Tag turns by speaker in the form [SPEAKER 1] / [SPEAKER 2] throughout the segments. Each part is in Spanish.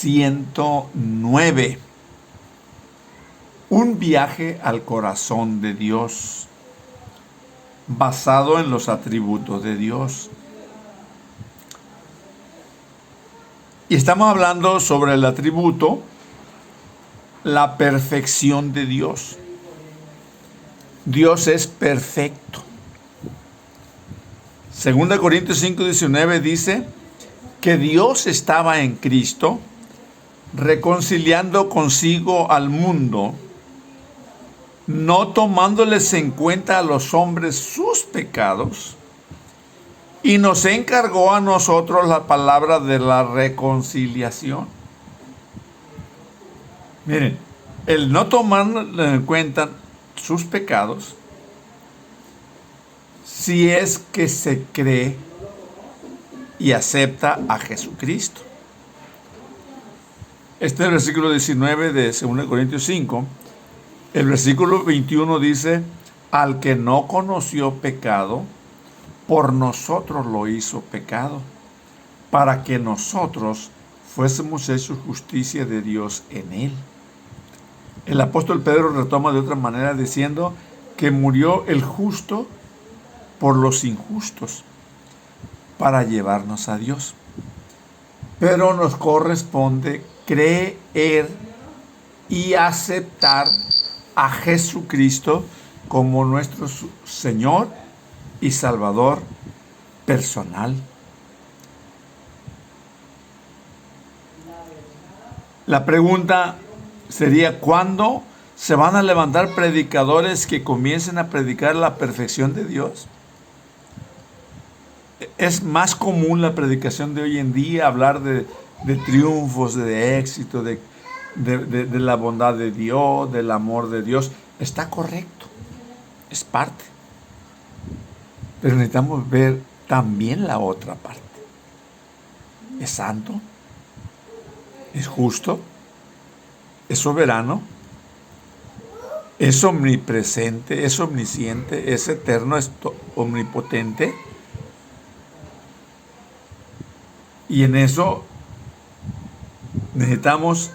[SPEAKER 1] 109. Un viaje al corazón de Dios, basado en los atributos de Dios. Y estamos hablando sobre el atributo, la perfección de Dios. Dios es perfecto. 2 Corintios 5:19 dice que Dios estaba en Cristo, reconciliando consigo al mundo, no tomándoles en cuenta a los hombres sus pecados, y nos encargó a nosotros la palabra de la reconciliación. Miren, el no tomar en cuenta sus pecados, si es que se cree y acepta a Jesucristo. Este es el versículo 19 de 2 Corintios 5. El versículo 21 dice: al que no conoció pecado, por nosotros lo hizo pecado, para que nosotros fuésemos hechos justicia de Dios en él. El apóstol Pedro retoma de otra manera diciendo que murió el justo por los injustos para llevarnos a Dios. Pero nos corresponde creer y aceptar a Jesucristo como nuestro Señor y Salvador personal. La pregunta sería: ¿cuándo se van a levantar predicadores que comiencen a predicar la perfección de Dios? Es más común la predicación de hoy en día hablar de triunfos, de éxito, de la bondad de Dios, del amor de Dios. Está correcto, es parte. Pero necesitamos ver también la otra parte. ¿Es santo? ¿Es justo? ¿Es soberano? ¿Es omnipresente? ¿Es omnisciente? ¿Es eterno? ¿Es omnipotente? Y en eso necesitamos,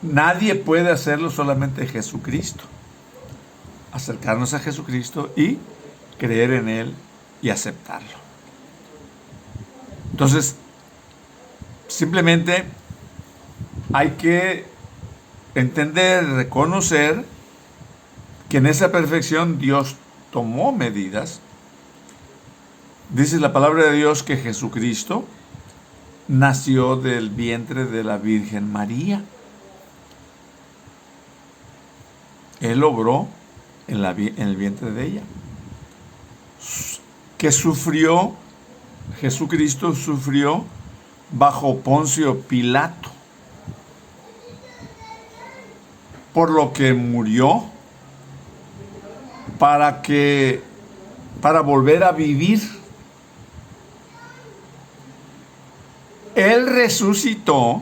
[SPEAKER 1] nadie puede hacerlo, solamente Jesucristo. Acercarnos a Jesucristo y creer en Él y aceptarlo. Entonces, simplemente hay que entender, reconocer que en esa perfección Dios tomó medidas. Dice la palabra de Dios que Jesucristo nació del vientre de la Virgen María. Él obró en el vientre de ella. Que sufrió, Jesucristo sufrió bajo Poncio Pilato, por lo que murió para volver a vivir. Él resucitó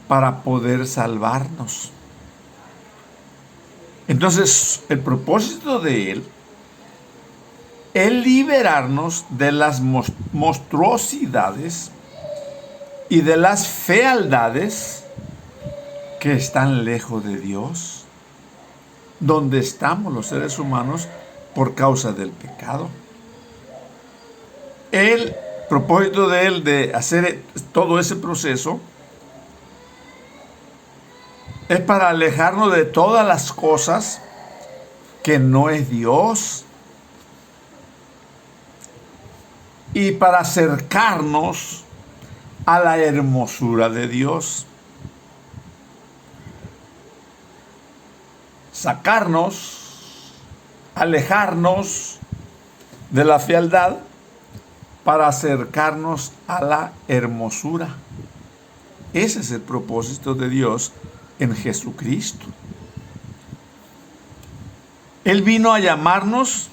[SPEAKER 1] para poder salvarnos. Entonces, el propósito de Él es liberarnos de las monstruosidades y de las fealdades que están lejos de Dios, donde estamos los seres humanos por causa del pecado. El propósito de Él de hacer todo ese proceso es para alejarnos de todas las cosas que no es Dios y para acercarnos a la hermosura de Dios. Sacarnos, alejarnos de la fealdad para acercarnos a la hermosura. Ese es el propósito de Dios en Jesucristo. Él vino a llamarnos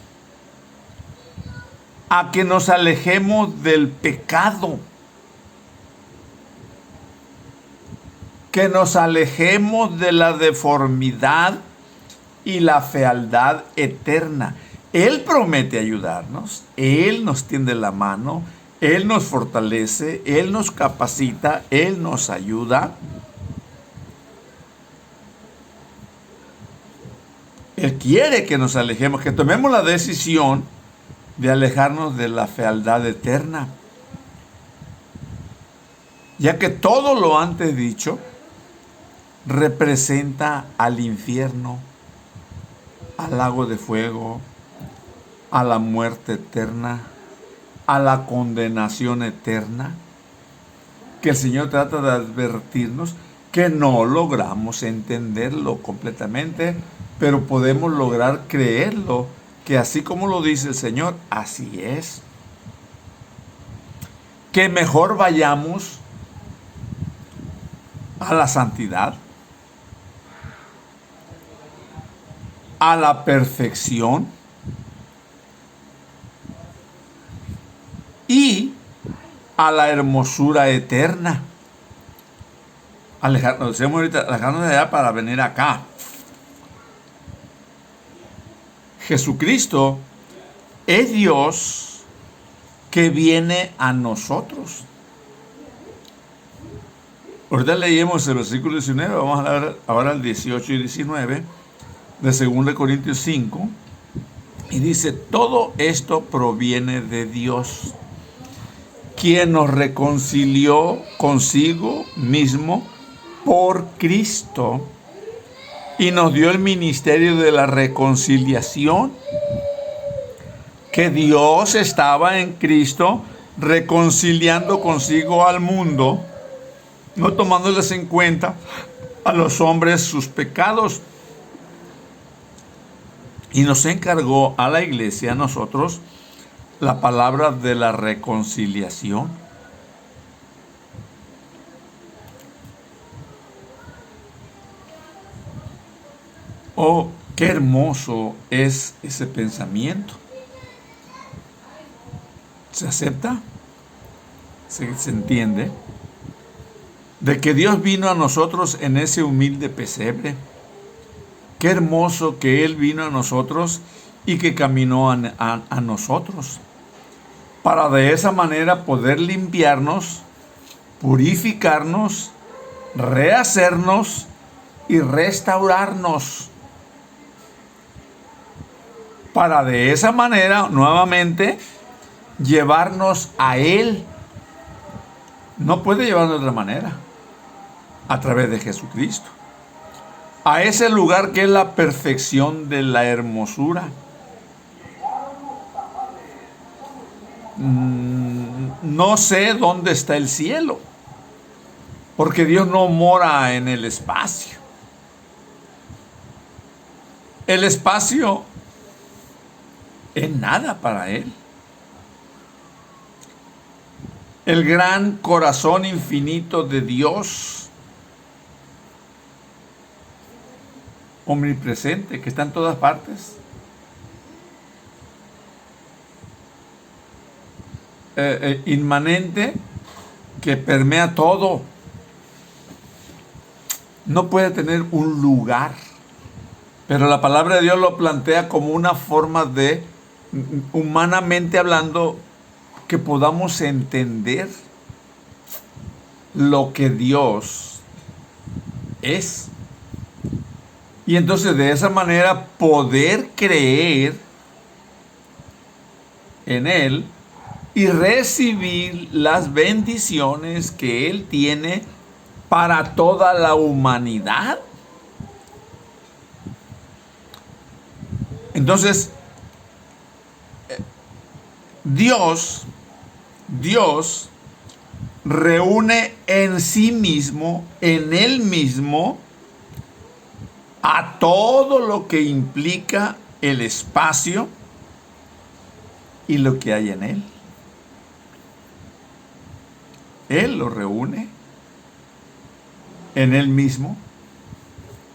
[SPEAKER 1] a que nos alejemos del pecado, que nos alejemos de la deformidad y la fealdad eterna. Él promete ayudarnos, Él nos tiende la mano, Él nos fortalece, Él nos capacita, Él nos ayuda. Él quiere que nos alejemos, que tomemos la decisión de alejarnos de la fealdad eterna. Ya que todo lo antes dicho representa al infierno, al lago de fuego, a la muerte eterna, a la condenación eterna, que el Señor trata de advertirnos que no logramos entenderlo completamente, pero podemos lograr creerlo, que así como lo dice el Señor, así es. Que mejor vayamos a la santidad, a la perfección y a la hermosura eterna. Alejarnos, decimos ahorita, alejarnos de allá para venir acá. Jesucristo es Dios que viene a nosotros. Ahorita leímos el versículo 19, vamos a leer ahora el 18 y 19 de 2 Corintios 5. Y dice, todo esto proviene de Dios, quien nos reconcilió consigo mismo por Cristo y nos dio el ministerio de la reconciliación. Que Dios estaba en Cristo reconciliando consigo al mundo, no tomándoles en cuenta a los hombres sus pecados. Y nos encargó a la iglesia, a nosotros, la palabra de la reconciliación. Oh, qué hermoso es ese pensamiento. ¿Se acepta? ¿Se entiende? De que Dios vino a nosotros en ese humilde pesebre. Qué hermoso que Él vino a nosotros y que caminó a nosotros, para de esa manera poder limpiarnos, purificarnos, rehacernos y restaurarnos. Para de esa manera, nuevamente, llevarnos a Él. No puede llevarnos de otra manera, a través de Jesucristo, a ese lugar que es la perfección de la hermosura. No sé dónde está el cielo, porque Dios no mora en el espacio. El espacio es nada para Él. El gran corazón infinito de Dios, omnipresente, que está en todas partes, inmanente, que permea todo, no puede tener un lugar, pero la palabra de Dios lo plantea como una forma de, humanamente hablando, que podamos entender lo que Dios es. Y entonces de esa manera poder creer en Él y recibir las bendiciones que Él tiene para toda la humanidad. Entonces, Dios reúne en sí mismo, en Él mismo, a todo lo que implica el espacio y lo que hay en Él. Él lo reúne en Él mismo.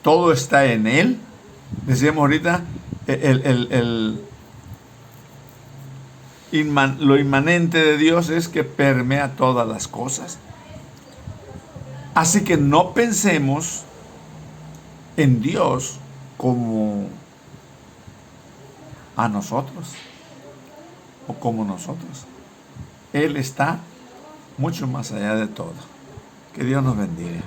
[SPEAKER 1] Todo está en Él. Decíamos ahorita, lo inmanente de Dios es que permea todas las cosas. Así que no pensemos en Dios como a nosotros o como nosotros. Él está mucho más allá de todo. Que Dios nos bendiga.